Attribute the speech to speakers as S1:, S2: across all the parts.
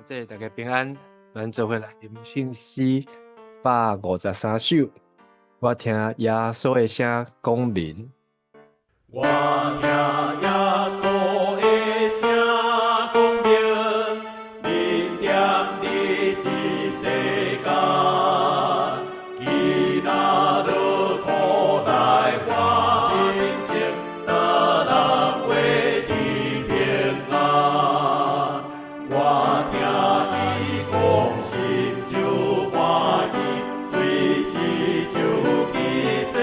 S1: 这大家平安，咱做伙来吟圣诗153首。我听耶稣的声讲明，
S2: 我听耶稣的声讲明，明点伫这世间，伊若落苦来我面前，哪人为你平安？我听伊讲心就欢喜，随时就去做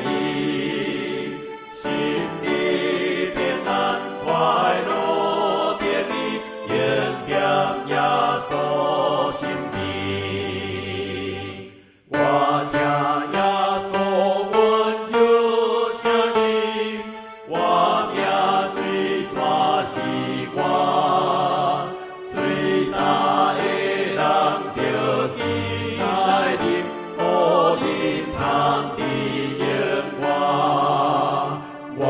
S2: 伊。心里平安快乐的你，迎接耶稣身边。我听耶稣温柔声音，我命最全是我，最大的人着记来啉，好饮通伫永远。我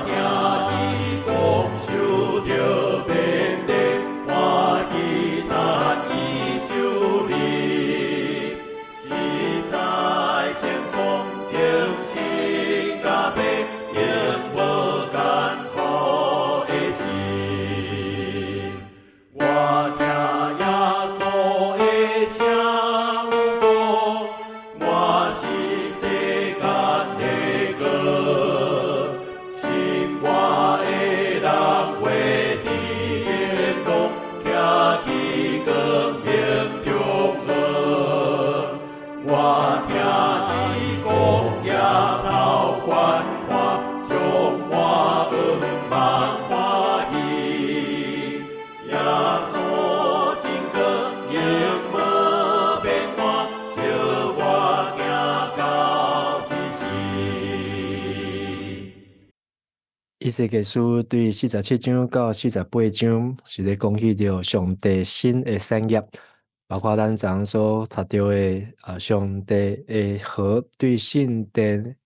S2: 听伊讲受着勉励，欢喜叹伊就离，实在轻松精神加倍，永无艰苦的事。我听耶稣的声讲，我是世间的歌。心外的人为你愿望，徛起光明中恩。我听伊讲夜头观看，将我恩望欢喜。耶稣真光永无变换，照我行到一世。
S1: 以西结书对47章到48章是咧讲起着上帝新的产业，包括咱昨所读到的上帝的河对圣殿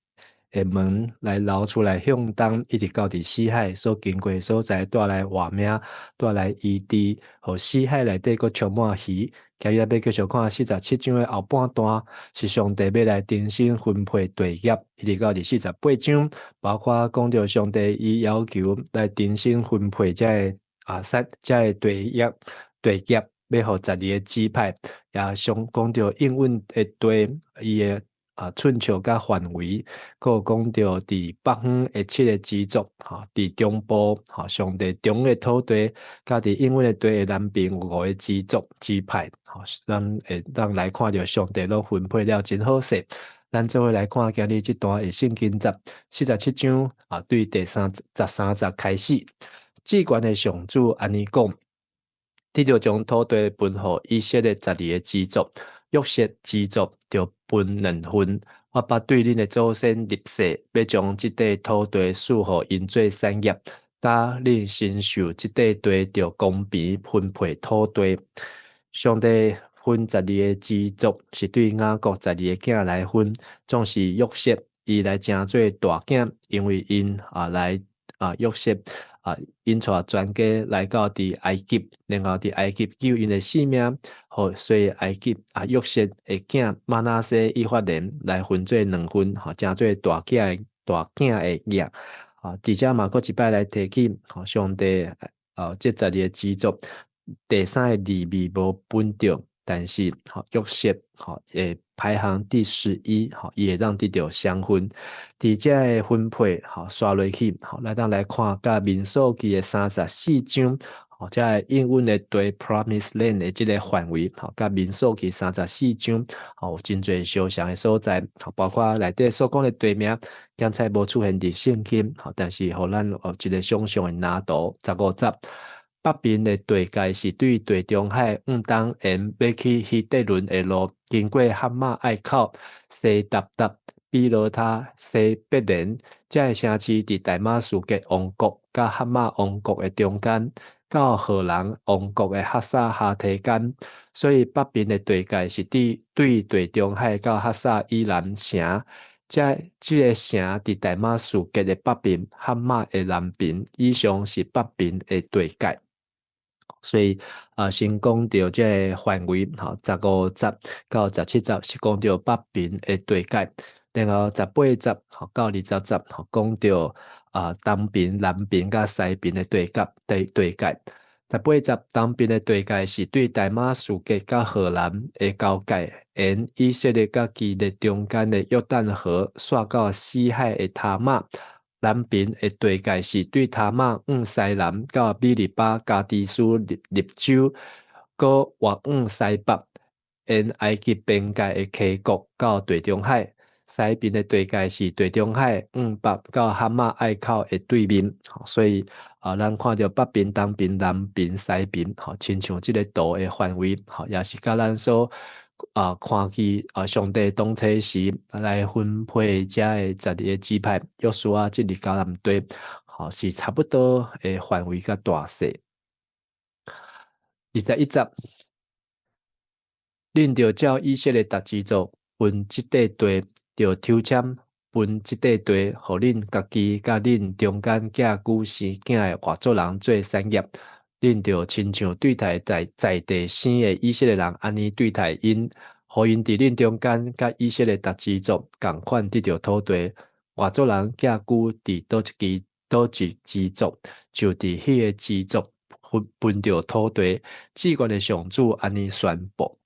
S1: 的门来流出来向东，一直到伫死海所经过的所在，带来活命，带来医治，互死海内底佫充满鱼。今日要继续看47章的后半段，是上帝要来重新分配地业，一直到第48章，包括讲到上帝伊要求来重新分配这地业，要互12个支派，也上讲到应允的地，伊的寸尺甲范围，佫有讲到伫北方的7个支族，伫中部上帝中的土地，甲伫应允的地的南边有5个支族支派，咱来看到上帝都分配了真好势。咱做伙来看今日这段的圣经节47章对第13节开始，至悬的上主安尼讲。你着将土地分予以色列12个支族，约瑟支族着分2份。我捌对恁的祖先立誓，要将这块土地赐予因做产业。当恁承受这块地，着公平分配土地。上帝分12个支族，是对雅各12个囝来分，总是约瑟伊来争做大囝，因为因来约瑟。因带全家来到伫埃及，然后伫埃及救因的性命，所以埃及约瑟的囝玛拿西以法莲来分做2份，争做大囝的业。而且嘛，佫一摆来提起，上帝这12个支族，第3个利未无分着，但是约瑟会排行第11，伊会当得到双分。伫遮的分配，刷落去，咱当来看甲民数记的34章，遮应允的对 Promise Land 的即个范围，甲民数记34章，有真侪相像的所在，包括内底所讲的地名，刚才无出现伫圣经，但是互咱有一个想象的拿图15节。北边的地界是对地中海往东沿要去希特伦的路，经过哈马隘口、西达达、比罗他、西伯莲，这个城市伫大马士革王国甲哈马王国的中间，到荷兰王国的哈萨哈提间，所以北边的地界是对地中海到哈萨以南城。这个城伫大马士革的北边，哈马的南边，以上是北边的地界。所以先讲到这个范围，15节到17节是讲到北边的地界，然后18节到20节讲到东边、南边甲西边的地界。18节东边的地界是对大马士革甲荷兰的交界，沿以色列甲基列中间的约旦河刷到死海的塔马。南边的地界是对塔马往西南到米利巴加迪斯立州，搁越往西北，沿埃及边界的溪谷到地中海。西边的地界是地中海往北到哈马隘口的对面，所以咱看到北边、东边、南边、西边，亲像这个图的范围，也是甲咱所看见上帝当初时来分配这的12个支派，约书亚这里迦南地，是差不多的范围甲大小。21节，恁着照以色列逐支族分这块地，着抽签分这块地，互恁家己甲恁中间寄居生囝的外族人做产业。恁着亲像对待在地生的以色列人安尼对待因，互因伫恁中间甲以色列逐支族共款得到土地。外族人寄居伫倒一支族，就伫迄个支族分着土地。至关的上主安尼宣布。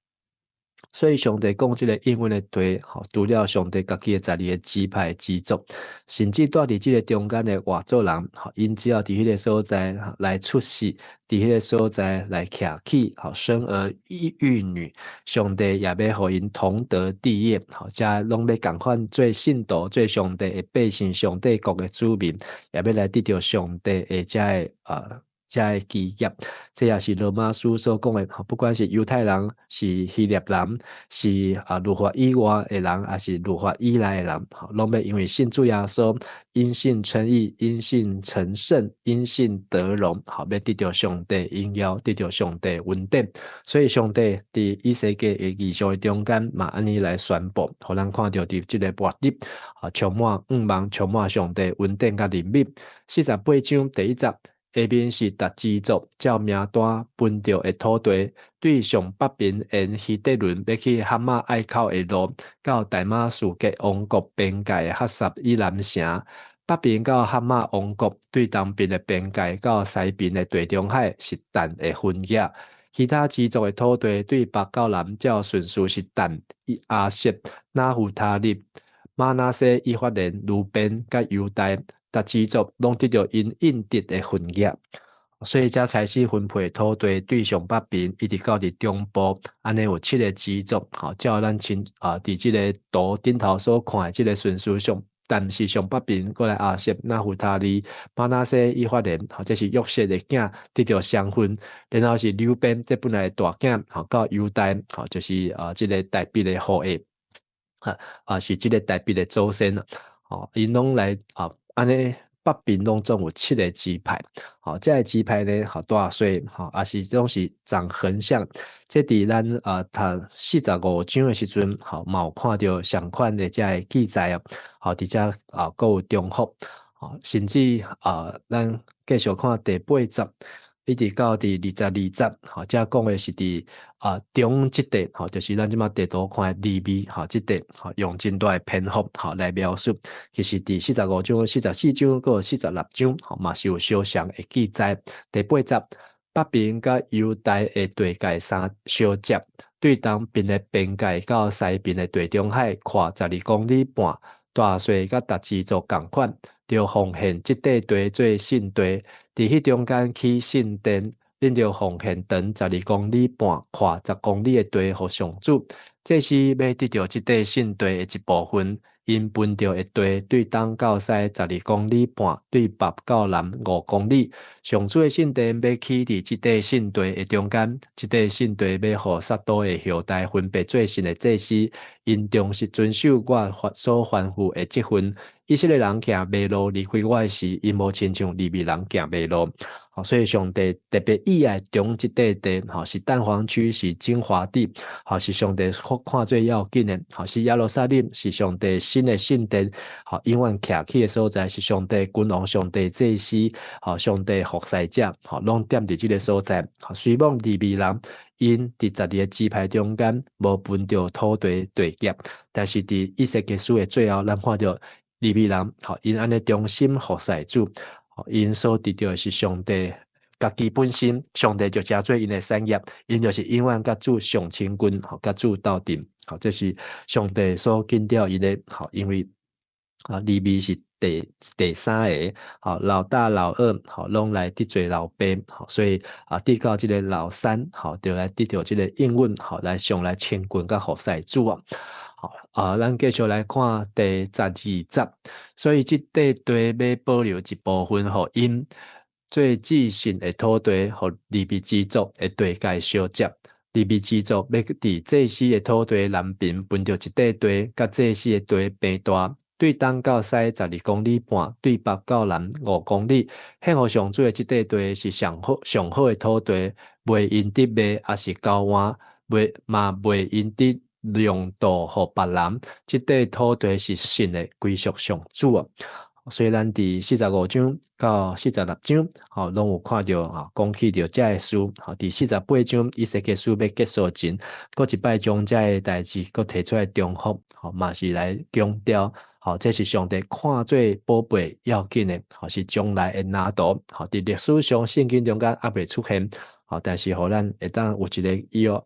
S1: 所以上帝讲这个应允的地，除了上帝家己的12个支派支族，甚至住伫这个中间的外族人，因只要伫迄个所在来出世，伫迄个所在来徛起，生儿育女，上帝也要互因同得地业，这拢要共款做信徒，做上帝的百姓，上帝国的子民，也要来得到上帝的这个基业，这也是罗马书所讲的，不管是犹太人、是希腊人、是律法以外的人，还是律法以内的人，拢要因为信主耶稣，因信称义，因信成圣，因信得荣，要得到上帝应要，得到上帝恩典。所以上帝伫以世界的异象的中间，嘛安尼来宣布，互咱看到伫这个末日，充满望，充满上帝恩典甲怜悯。48章第1节。下面是逐支族照名单分着的土地，对上北边沿希特伦要去哈马隘口的路，到大马士革王国边界的哈萨以南城，北边到哈马王国，对东边的边界到西边的地中海是但的分野。其他支族的土地对北到南照顺序是但、阿瑟、拿弗他利、马拿西、以法莲、路边甲犹大。逐支族拢得到因应得的分野，所以才开始分配土地对上北边，一直到伫中部，安尼有7个支族，照咱伫即个图顶头所看的即个顺序上，但是上北边过来阿瑟、拿弗他利、马拿西、以法莲，这是约瑟的囝得到双分，然后是流边，这本来大囝，到犹大，就是即个代笔的后裔，是即个代笔的祖先，因拢来安尼北边拢总有7个支派，这个支派呢，大小也是拢是长横向，这伫咱读45章的时阵，嘛有看到相款的这个记载伫遮阁有重复，甚至咱继续看第8节。一直到第22节，这讲的是伫中这地，就是咱即马地图看利未，这地，用真大的篇幅，来描述。其实伫45章、44章、搁46章，嘛是有相像的记载。第8节，北边甲犹大的地界相接，对东边的边界到西边的地中海，跨12公里半，大小甲逐支族共款。着奉献即块地做圣地，伫迄中间起圣殿，恁着奉献长12公里半、跨10公里的地互上主。这是要得到即块圣地的一部分，因分着的地对东到西12公里半，对北到南5公里。上主的圣殿要起伫即块圣地的中间，即块圣地要互撒都的后代分别做神的祭司，因重视遵守我所吩咐的这份。以色列人行马路离开我时，因无亲像利未人行马路。所以上帝特别喜爱中这块地，是蛋黄区，是精华地，是上帝看最要紧的，是耶路撒冷，是上帝新的圣殿，永远徛起的所在，是上帝君王、上帝祭司，上帝服侍者，拢踮伫这个所在。虽望利未人因伫12个支派中间无分着土地地业，但是伫以西结书的最后，咱看到利未人，因安尼忠心服侍主。因所得到的是上帝家己本身，上帝就加做因的产业，因就是永远甲主上亲近，甲主斗阵，这是上帝所拣调因的，因为利未是第三个，老大老二，拢来得罪老爸，所以得到这个老三，就来得到这个应允，来上来亲近甲服侍主啊。咱继续来看第12节，所以这块地要保留一部分，互因做祭神的土地，互利未支族的地界相接。利未支族要伫祭司的土地南边分着一块地，甲祭司的地平大，对东到西12公里半，对北到南5公里。献互上主的这块地是上好的土地，袂因得卖，也是交换，袂因得用度互别人，这块土地是神的归属上主啊。所以咱伫45章到46章，拢有看到讲起到这个事。伫48章以西结书要结束前，搁一摆将这个代志搁提出来重复，嘛是来强调，这是上帝看做宝贝要紧的，是将来会拿到。伫历史上圣经中间还未出现，但是互咱会当有一个以后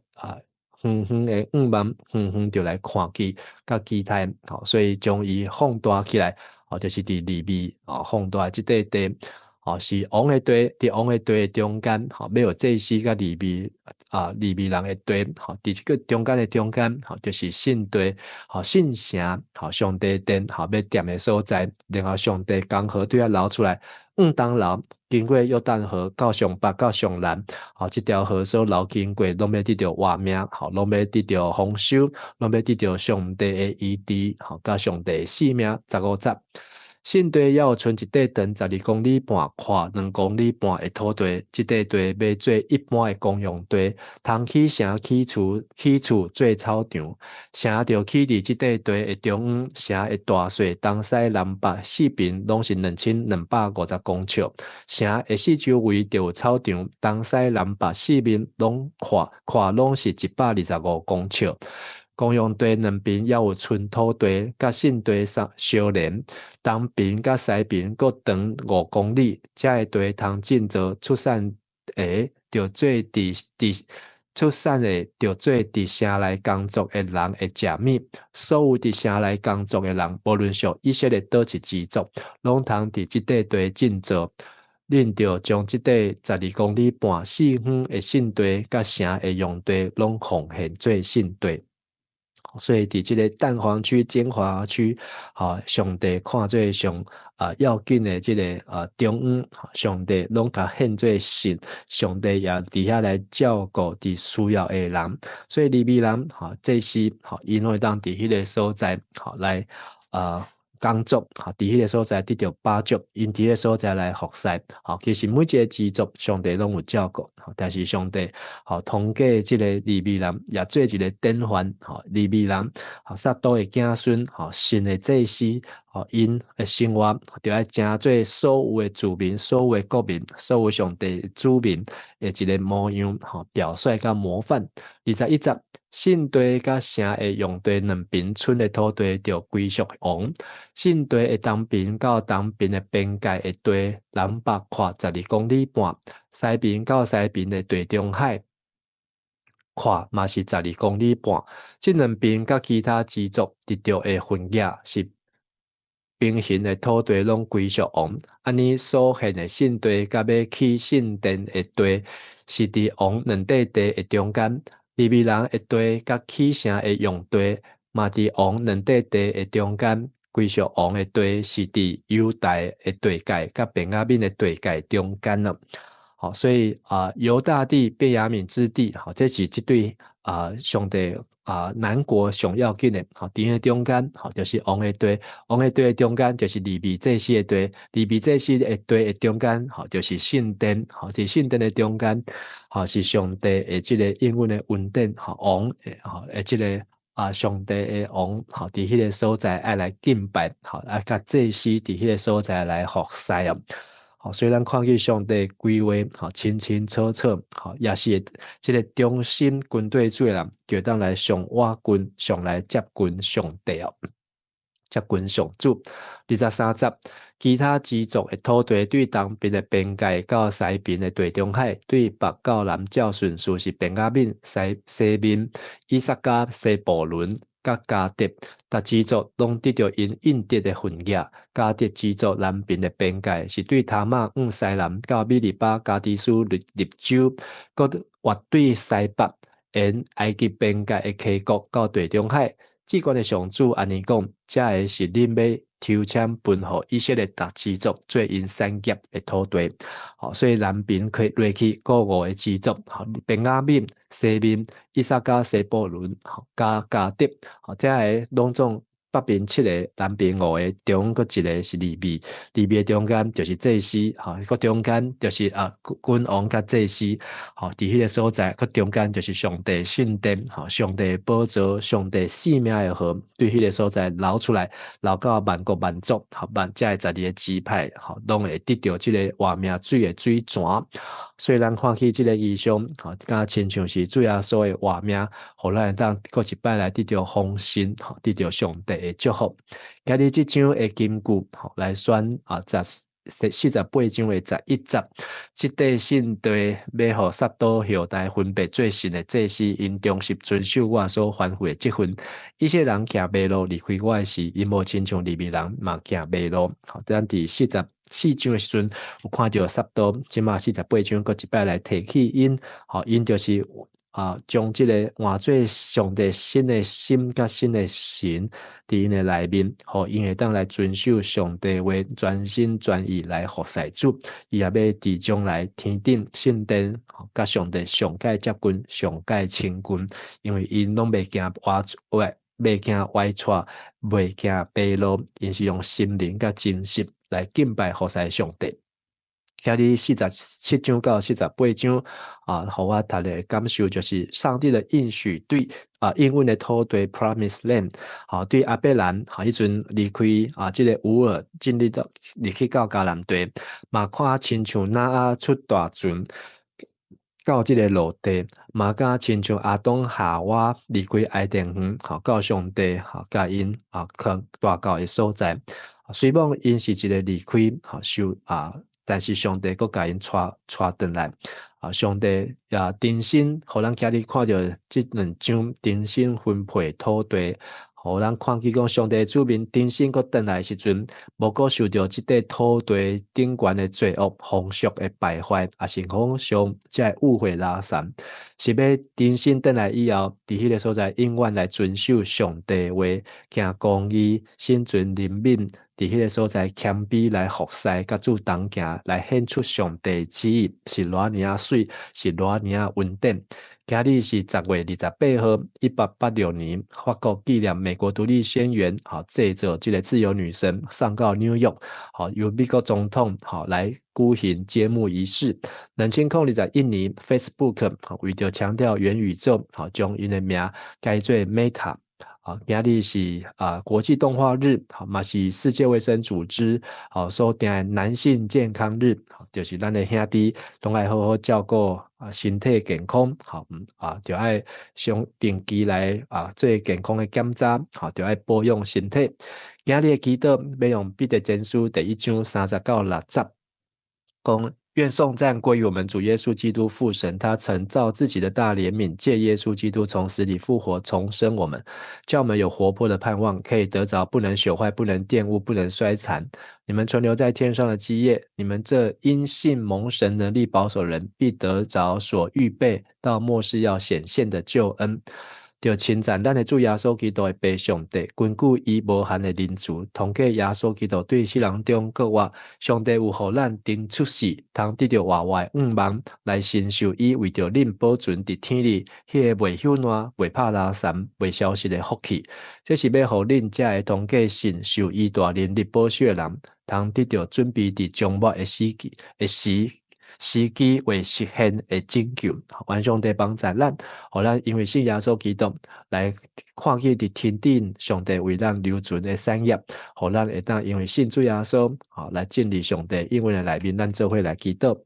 S1: 远远的眼望，远远就来看见甲期待，所以将伊放大起来。就是伫利未放大即块地，是王的地，伫王的地中间，要有祭司甲利未人的地，伫这个中间的中间，就是圣地，圣城，上帝殿，要踮的所在，然后上帝江河对流出来，东流，经过约旦河到上北到上南，这条河所流经过，拢要得到活命，拢要得到丰收，拢要得到上帝的医治，甲上帝的性命15节。圣地要存一块长12公里半、宽2公里半的土地，这块地要做一般的公用地，通起城起厝做草场，城就起伫这块地的中央，城的大小东西南北四边拢是2250公尺，城的四周围就有草场，东西南北四面拢宽拢是125公尺。公用地两边要有寸土地，甲圣地相连，东边甲西边各长5公里，才会地通建造出产的，就做伫城内工作的人会食米。所有伫城内工作的人，无论属以色列倒一支族，拢通伫这块地建造。恁着将这块12公里半4方的圣地甲城的用地，拢奉献做圣地。所以伫这个蛋黄区、精华区，上帝看做上要紧的这个中央，上帝拢甲献做神，上帝也伫遐来照顾伫需要的人。所以利未人，祭司，因会当伫迄个所在，来工作，伫迄个所在得到帮助，因伫迄个所在来服侍。其实每一个支族，上帝拢有照顾，但是上帝通过即个利未人，也做一个典范。利未人，撒都的子孙，神的祭司，因的生活，就要正做所有的子民、所有的国民、所有上帝的子民的一个模样，表率甲模范。21节。圣地甲城的用地两边村的土地就归属王。圣地的东边到东边的边界的地，南北宽12公里半；西边到西边的地中海，宽嘛是12公里半。这两边甲其他支族得到的分野是平行的土地，拢归属王。安尼所献的圣地甲要起圣殿的地，是伫王两块地的中间。利未人的地甲起城的用地，嘛伫王两块地的中间。归属王的地是伫犹大的地界甲便雅悯的地界中间了。好，所以犹大地便雅悯之地，好，这是这对上帝南国上要紧的，好，伫迄中间，好，就是王的地，王的地的中间就是利未祭司的地，利未祭司的地的中间，好，就是圣殿，好，伫圣殿的中间，好，是上帝的这个应允的恩典，好，王的，好，这个上帝的王，好，伫迄个所在爱来敬拜，好，甲祭司伫迄个所在来服侍啊。好，虽然看去上帝规划好清清楚楚，好，也是这个中心军队主的人，就当来上瓦军，上来接近上帝哦，接近上主。23节，其他支族的土地对东边的边界到西边的地中海，对北到南照顺序是便雅悯、西面以撒加、西布伦。甲加德，达支族拢得到因印地的份额。加德支族南边的边界是对塔马往西南到米利巴加迪斯立州，搁划对西北沿埃及边界的溪谷到地中海。至关的上主安尼讲，这个是恁要抽签分予以色列达支族做因产业的土地。好，所以南边可以落去各5个支族，好，便雅悯、西面、以撒加、西布伦、加加德，好，这个拢总北边7个，南边5个，中搁一个是利未，利未中间就是祭司，好，搁中间就是君王甲祭司，好，伫迄个所在，搁中间就是上帝圣殿，好，上帝宝座，上帝性命的河，对迄个所在流出来，流到万国万族，好，这12个支派，好，拢会得到这个活命水的水泉。虽然看起这个异象，好，敢亲像是主耶稣的活命，互咱会当搁一摆来得到丰盛，好，得到上帝的祝福。今日这章的金句，好，来选48章的11节，这块圣地要互撒都后代分别做神的祭司，因忠实遵守我所吩咐的职分。以色列人行迷路离开我的时，因无亲像利未人嘛行迷路。好，咱伫44章的时阵，有看到撒都，即马48章搁一摆来提起因，好，因就是将这个换做上帝新的心甲新的神伫因的内面，互因会当来遵守上帝话，全心全意来服侍主。伊也要伫将来天顶圣殿，甲上帝上界接近，上界亲近，因为因拢袂惊袂惊歪错，袂惊背路，因是用心灵甲真实来敬拜服侍上帝。今日47章到48章互我读的感受就是上帝的应许对应允的土地 Promised Land， 好，对亚伯兰迄阵离开这个乌尔入去到迦南地，嘛看亲像拿出大船到这个陆地，嘛甲亲像亚当夏娃离开埃甸园，好，到上帝甲因大教的所在。虽望因是一个离开受但是上帝阁甲因带转来，上帝也重新，互咱今日看到这2章重新分配土地，互咱看见讲上帝子民重新阁转来的时阵，无阁受到这块土地顶悬的罪恶、风俗的败坏，也是讲上这误会拉散，是要重新转来以后，伫迄个所在永远来遵守上帝话，行公义、心存怜悯。伫迄个所在谦卑来服侍，甲主同行来显出上帝旨意，是偌尔水，是偌尔稳定。今日是10月28号，1886年，法国纪念美国独立宣言，制作这个自由女神上到纽约，由美国总统来举行揭幕仪式。2021年 ，Facebook 为着强调元宇宙，将因的名改做 Meta。今日是国际动画日，嘛是世界卫生组织所定的男性健康日，就是咱的兄弟拢爱好好照顾身体健康，就爱上定期来做健康的检查，就爱保养身体。今日的祈祷要用彼得前书第1章30到60，讲愿颂赞归于我们主耶稣基督父神，他曾照自己的大怜悯，借耶稣基督从死里复活，重生我们，叫我们有活泼的盼望，可以得着不能朽坏、不能玷污、不能衰残。你们存留在天上的基业，你们这因信蒙神能力保守人，必得着所预备到末世要显现的救恩。就称赞咱的主耶稣基督的爸上帝，根据伊无限的仁慈，通过耶稣基督对世人中国话，上帝有互咱定出世，通得到活活的愿望，来承受伊为着恁保存伫天里，迄个袂朽烂、袂拍拉残、袂消失的福气。这是要互恁才会通过信受伊大能力保守的人，通得到准备伫将末的时机为实现的拯救。愿上帝帮助咱，互咱因为信耶稣基督来看见伫天顶上帝为咱留存的产业，互咱会当因为信主耶稣，来进入上帝应允的内面，咱做伙来祈祷。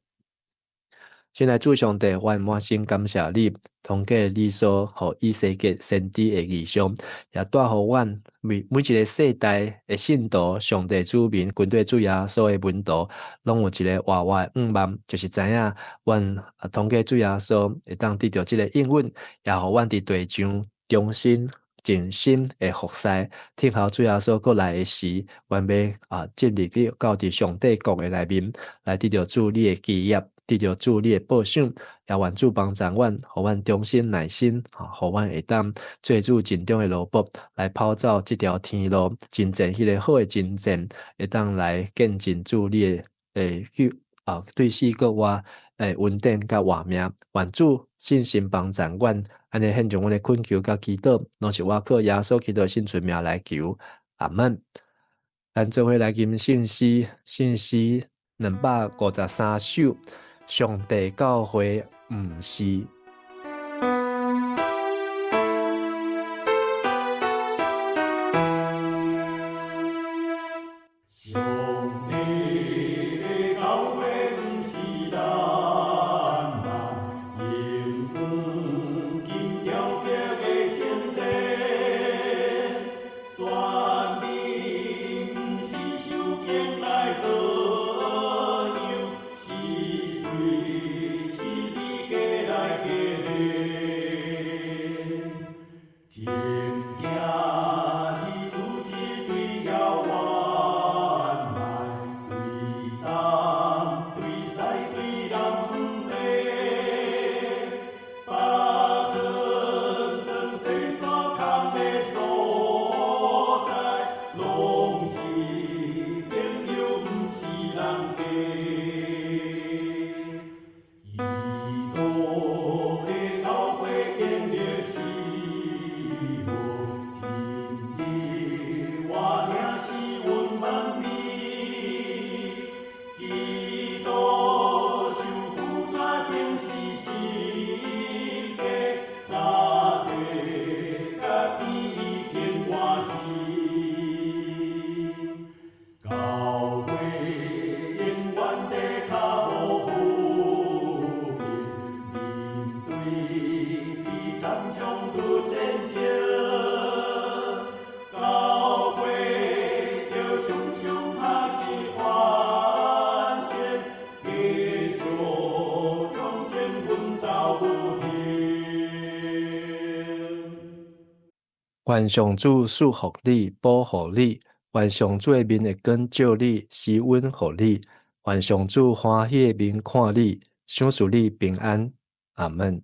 S1: 现在主上帝，阮满心感谢你，通过你所互以色列先知的异象，也带互阮每一个世代的信徒、上帝子民、军队主耶稣的门徒，拢有一个活活的愿望，就是知影阮通过主耶稣会当得到这个应允，也互阮伫地上忠心。尽心的服侍，听候主耶稣过来的时，阮要进入到上帝国的内面，来得到主你的基业。得到主你的保赏，也愿主帮助阮，互阮忠心耐心，互阮会当做主尽忠的奴仆，来跑走这条天路，真正迄个好的真正，会当来见证主你的对世国话稳定甲活命，愿主信心帮助阮，安尼献上阮的恳求甲祈祷，拢是我靠耶稣基督的圣存命来求，阿门。咱做伙来吟圣诗253首。上帝教会毋是。愿上主赐福你，保护你；愿上主的面会光照你，施恩互你；愿上主欢喜的面看你，赏赐你平安。阿门。